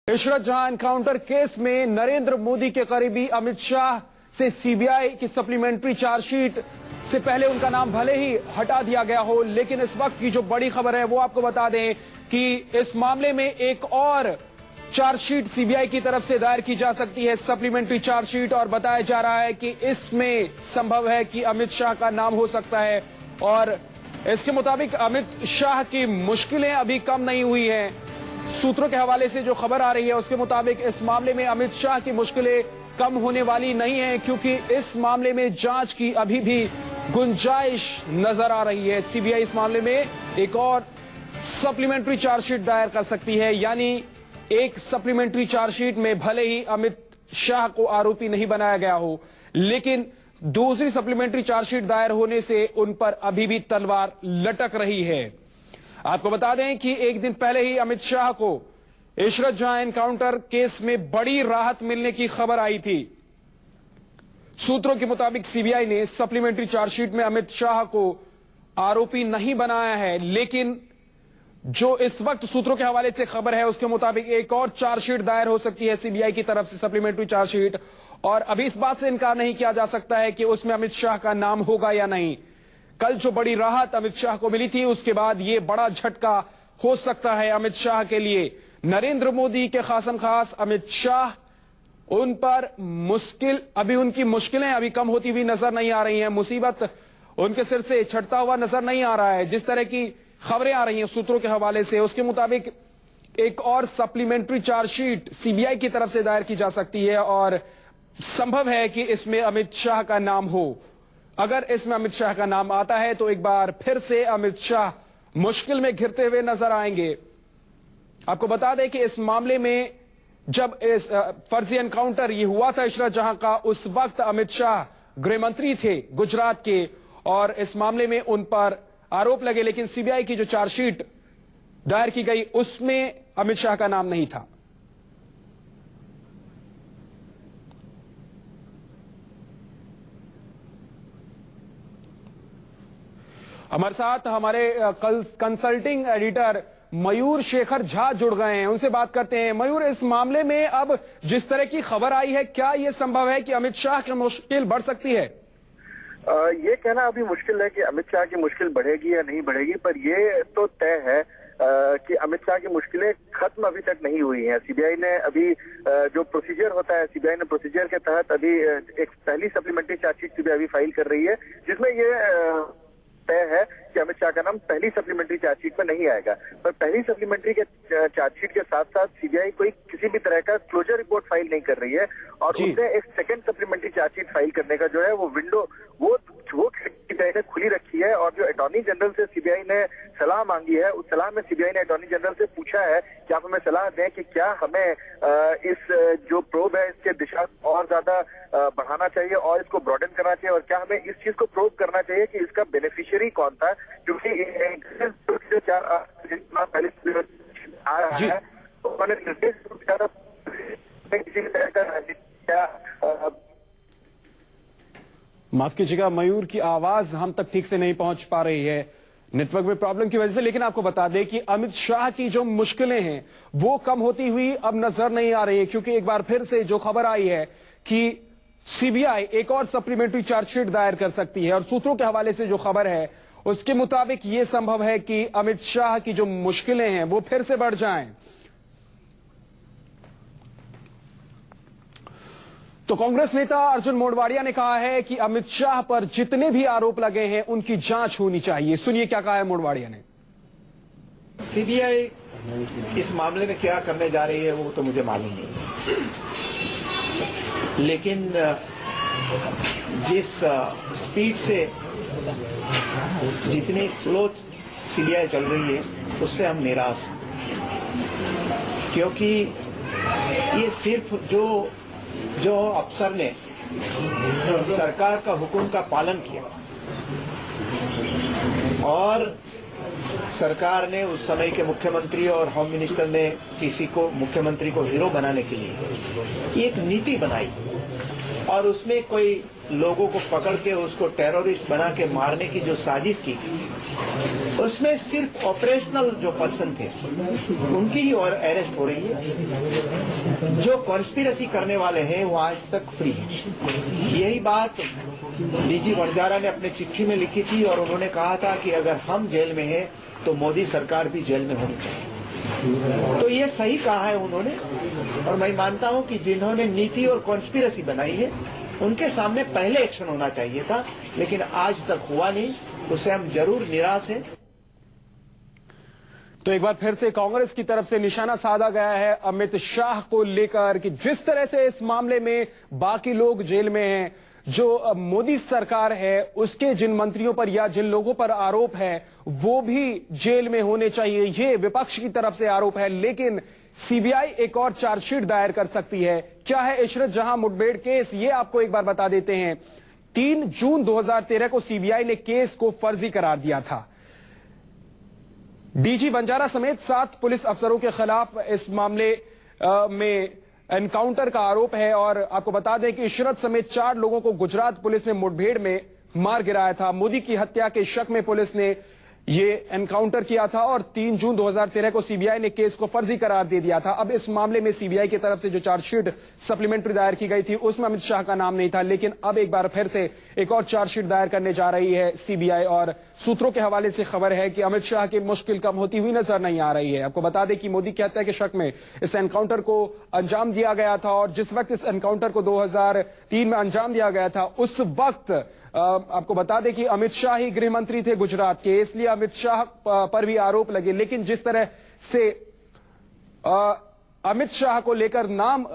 इशरत जहां encounter case में नरेंद्र मोदी के करीबी अमित शाह से सीबीआई की सप्लीमेंट्री चार्जशीट से पहले उनका नाम भले ही हटा दिया गया हो, लेकिन इस वक्त की जो बड़ी खबर है वो आपको बता दें कि इस मामले में एक और चार्जशीट सीबीआई की तरफ से दायर की जा सकती है, सप्लीमेंट्री चार्जशीट। और बताया जा रहा है कि इसमें संभव है कि अमित शाह का नाम हो सकता है। और इसके मुताबिक अमित शाह की मुश्किलें अभी कम नहीं हुई हैं। सूत्रों के हवाले से जो खबर आ रही है उसके मुताबिक इस मामले में अमित शाह की मुश्किलें कम होने वाली नहीं है, क्योंकि इस मामले में जांच की अभी भी गुंजाइश नजर आ रही है। सीबीआई इस मामले में एक और सप्लीमेंट्री चार्जशीट दायर कर सकती है, यानी एक सप्लीमेंट्री चार्जशीट में भले ही अमित शाह को आरोपी नहीं बनाया गया हो, लेकिन दूसरी सप्लीमेंट्री चार्जशीट दायर होने से उन पर अभी भी तलवार लटक रही है। आपको बता दें कि एक दिन पहले ही अमित शाह को इशरत जहां एनकाउंटर केस में बड़ी राहत मिलने की खबर आई थी। सूत्रों के मुताबिक सीबीआई ने सप्लीमेंट्री चार्जशीट में अमित शाह को आरोपी नहीं बनाया है, लेकिन जो इस वक्त सूत्रों के हवाले से खबर है उसके मुताबिक एक और चार्जशीट दायर हो सकती है सीबीआई की तरफ से, सप्लीमेंट्री चार्जशीट। और अभी इस बात से इनकार नहीं किया जा सकता है कि उसमें अमित शाह का नाम होगा या नहीं। कल जो बड़ी राहत अमित शाह को मिली थी, उसके बाद यह बड़ा झटका हो सकता है अमित शाह के लिए। नरेंद्र मोदी के खासम खास अमित शाह, उन पर उनकी मुश्किलें अभी कम होती हुई नजर नहीं आ रही हैं। मुसीबत उनके सिर से छटता हुआ नजर नहीं आ रहा है। जिस तरह की खबरें आ रही हैं सूत्रों के हवाले से, उसके मुताबिक एक और सप्लीमेंट्री चार्जशीट सीबीआई की तरफ से दायर की जा सकती है और संभव है कि इसमें अमित शाह का नाम हो। अगर इसमें अमित शाह का नाम आता है तो एक बार फिर से अमित शाह मुश्किल में घिरते हुए नजर आएंगे। आपको बता दें कि इस मामले में जब इस फर्जी एनकाउंटर ये हुआ था इशरत जहां का, उस वक्त अमित शाह गृह मंत्री थे गुजरात के, और इस मामले में उन पर आरोप लगे, लेकिन सीबीआई की जो चार्जशीट दायर की गई उसमें अमित शाह का नाम नहीं था। हमारे साथ हमारे कंसल्टिंग एडिटर मयूर शेखर झा जुड़ गए हैं, उनसे बात करते हैं। मयूर, इस मामले में अब जिस तरह की खबर आई है, क्या यह संभव है कि अमित शाह की मुश्किल बढ़ सकती है? ये कहना अभी मुश्किल है कि अमित शाह की मुश्किल बढ़ेगी या नहीं बढ़ेगी, पर ये तो तय है कि अमित शाह की मुश्किलें खत्म अभी तक नहीं हुई हैं। सीबीआई ने अभी जो प्रोसीजर होता है, सीबीआई ने प्रोसीजर के तहत अभी एक पहली सप्लीमेंट्री चार्जशीट सीबीआई अभी फाइल कर रही है, जिसमें ये तय है कि अमित शाह का नाम पहली सप्लीमेंट्री चार्जशीट में नहीं आएगा। पर पहली सप्लीमेंट्री के चार्जशीट के साथ साथ सीबीआई कोई किसी भी तरह का क्लोजर रिपोर्ट फाइल नहीं कर रही है, और उसने एक सेकंड सप्लीमेंट्री चार्जशीट फाइल करने का जो है वो विंडो वो खुली रखी है। और जो अटॉर्नी जनरल से सीबीआई ने सलाह मांगी है, उस सलाह में सीबीआई ने अटॉर्नी जनरल से पूछा है कि आप हमें सलाह दें कि क्या हमें इस जो प्रोब है इसके दिशा और ज्यादा बढ़ाना चाहिए और इसको ब्रॉडन करना चाहिए, और क्या हमें इस चीज को प्रोब करना चाहिए कि इसका बेनिफिशियरी कौन था, क्योंकि आ रहा है तो उन्होंने निर्देश किसी तरह का माफ कीजिएगा मयूर की आवाज हम तक ठीक से नहीं पहुंच पा रही है नेटवर्क में प्रॉब्लम की वजह से, लेकिन आपको बता दें कि अमित शाह की जो मुश्किलें हैं वो कम होती हुई अब नजर नहीं आ रही है, क्योंकि एक बार फिर से जो खबर आई है कि सीबीआई एक और सप्लीमेंट्री चार्जशीट दायर कर सकती है। और सूत्रों के हवाले से जो खबर है उसके मुताबिक यह संभव है कि अमित शाह की जो मुश्किलें हैं वो फिर से बढ़ जाएं। तो कांग्रेस नेता अर्जुन मोढवाडिया ने कहा है कि अमित शाह पर जितने भी आरोप लगे हैं उनकी जांच होनी चाहिए। सुनिए क्या कहा है मोढवाडिया ने। सीबीआई इस मामले में क्या करने जा रही है वो तो मुझे मालूम नहीं, लेकिन जिस स्पीड से जितनी स्लो सीबीआई चल रही है उससे हम निराश हैं, क्योंकि ये सिर्फ जो अफसर ने सरकार का हुक्म का पालन किया और सरकार ने उस समय के मुख्यमंत्री और होम मिनिस्टर ने किसी को मुख्यमंत्री को हीरो बनाने के लिए एक नीति बनाई और उसमें कोई लोगों को पकड़ के उसको टेररिस्ट बना के मारने की जो साजिश की उसमें सिर्फ ऑपरेशनल जो पर्सन थे उनकी ही और अरेस्ट हो रही है जो कॉन्स्पिरेसी करने वाले हैं वो आज तक फ्री हैं। यही बात डीजी वनजारा ने अपने चिट्ठी में लिखी थी और उन्होंने कहा था कि अगर हम जेल में हैं तो मोदी सरकार भी जेल में होनी चाहिए। तो ये सही कहा है उन्होंने, और मैं मानता हूं कि जिन्होंने नीति और कॉन्स्पिरेसी बनाई है उनके सामने पहले एक्शन होना चाहिए था, लेकिन आज तक हुआ नहीं। उससे हम जरूर निराश हैं। तो एक बार फिर से कांग्रेस की तरफ से निशाना साधा गया है अमित शाह को लेकर कि जिस तरह से इस मामले में बाकी लोग जेल में हैं, जो मोदी सरकार है उसके जिन मंत्रियों पर या जिन लोगों पर आरोप है वो भी जेल में होने चाहिए, ये विपक्ष की तरफ से आरोप है। लेकिन सीबीआई एक और चार्जशीट दायर कर सकती है। क्या है इशरत जहां मुठभेड़ केस, ये आपको एक बार बता देते हैं। 3 जून 2013 को सीबीआई ने केस को फर्जी करार दिया था। डीजी बंजारा समेत 7 पुलिस अफसरों के खिलाफ इस मामले में एनकाउंटर का आरोप है और आपको बता दें कि इशरत समेत 4 लोगों को गुजरात पुलिस ने मुठभेड़ में मार गिराया था। मोदी की हत्या के शक में पुलिस ने ये एनकाउंटर किया था और 3 जून 2013 को सीबीआई ने केस को फर्जी करार दे दिया था। अब इस मामले में सीबीआई की तरफ से जो चार्जशीट सप्लीमेंट्री दायर की गई थी उसमें अमित शाह का नाम नहीं था, लेकिन अब एक बार फिर से एक और चार्जशीट दायर करने जा रही है सीबीआई और सूत्रों के हवाले से खबर है कि अमित शाह की मुश्किल कम होती हुई नजर नहीं आ रही है। आपको बता दें कि मोदी की हत्या के शक में इस एनकाउंटर को अंजाम दिया गया था और जिस वक्त इस एनकाउंटर को 2003 में अंजाम दिया गया था उस वक्त आपको बता दें कि अमित शाह ही गृह मंत्री थे गुजरात के, इसलिए अमित शाह पर भी आरोप लगे। लेकिन जिस तरह से अमित शाह को लेकर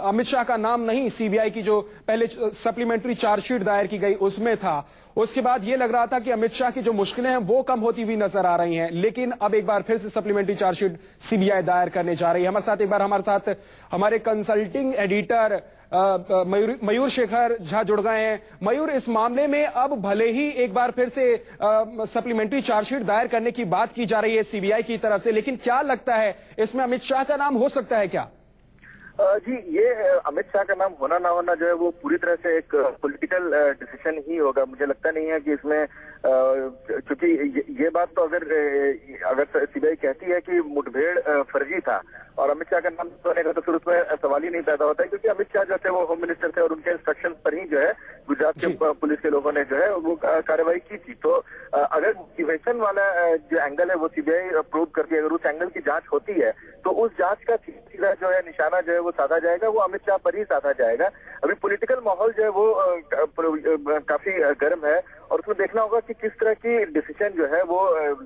अमित शाह का नाम नहीं सीबीआई की जो पहले सप्लीमेंट्री चार्जशीट दायर की गई उसमें था, उसके बाद यह लग रहा था कि अमित शाह की जो मुश्किलें हैं वो कम होती हुई नजर आ रही हैं। लेकिन अब एक बार फिर से सप्लीमेंट्री चार्जशीट सीबीआई दायर करने जा रही है। हमारे साथ हमारे कंसल्टिंग एडिटर मयूर शेखर झा जुड़ गए हैं। मयूर, इस मामले में अब भले ही एक बार फिर से सप्लीमेंट्री चार्जशीट दायर करने की बात की जा रही है सीबीआई की तरफ से, लेकिन क्या लगता है इसमें अमित शाह का नाम हो सकता है क्या? जी, ये अमित शाह का नाम होना ना होना जो है वो पूरी तरह से एक पॉलिटिकल डिसीजन ही होगा। मुझे लगता नहीं है कि इसमें क्योंकि ये बात तो अगर सीबीआई कहती है कि मुठभेड़ फर्जी था और अमित शाह का नाम होने का तो फिर उसमें सवाल ही नहीं पैदा होता है, क्योंकि अमित शाह जो थे वो होम मिनिस्टर थे और उनके इंस्ट्रक्शन पर ही जो है गुजरात के पुलिस के लोगों ने जो है वो कार्रवाई की थी। तो अगर मोटिवेशन वाला जो एंगल है वो सीबीआई प्रूव करती है, अगर उस एंगल की जांच होती है तो उस जांच का सीधा जो है निशाना जो है वो साधा जाएगा, वो अमित शाह पर ही साधा जाएगा। अभी पॉलिटिकल माहौल जो है वो काफी गर्म है और उसमें देखना होगा कि किस तरह की डिसीजन जो है वो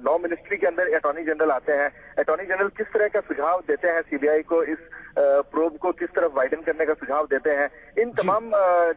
लॉ मिनिस्ट्री के अंदर अटॉर्नी जनरल आते हैं, अटॉर्नी जनरल किस तरह का सुझाव देते हैं सीबीआई को, इस प्रोब को किस तरफ वाइडन करने का सुझाव देते हैं। इन तमाम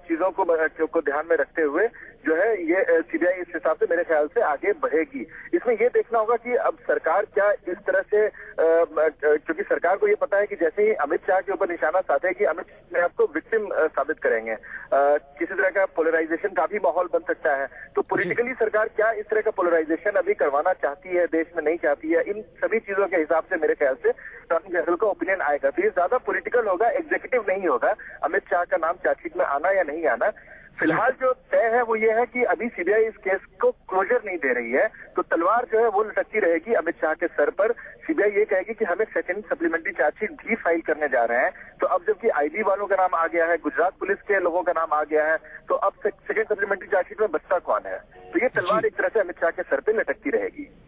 चीजों को ध्यान में रखते हुए जो है ये सीबीआई इस हिसाब से मेरे ख्याल से आगे बढ़ेगी। इसमें ये देखना होगा कि अब सरकार क्या इस तरह से, क्योंकि सरकार को ये पता है कि जैसे ही अमित शाह के ऊपर निशाना साधेगी अमित शाह अपने आप को विक्टिम साबित करेंगे, किसी तरह का पोलराइजेशन का भी माहौल बन सकता है। तो पॉलिटिकली सरकार क्या इस तरह का पोलराइजेशन अभी करवाना चाहती है, देश में नहीं चाहती है, इन सभी चीजों के हिसाब से मेरे ख्याल से अटॉर्नी जनरल का ओपिनियन आएगा। तो ये ज्यादा पॉलिटिकल होगा, एग्जीक्यूटिव नहीं होगा अमित शाह का नाम चार्जशीट में आना या नहीं आना। फिलहाल जो तय है वो ये है कि अभी सीबीआई इस केस को क्लोजर नहीं दे रही है, तो तलवार जो है वो लटकती रहेगी अमित शाह के सर पर। सीबीआई ये कहेगी कि हमें सेकंड सप्लीमेंट्री चार्जशीट भी फाइल करने जा रहे हैं। तो अब जबकि आईबी वालों का नाम आ गया है, गुजरात पुलिस के लोगों का नाम आ गया है, तो अब सेकंड सप्लीमेंट्री चार्जशीट में बचता कौन है? तो ये तलवार एक तरह से अमित शाह के सर पे लटकती रहेगी।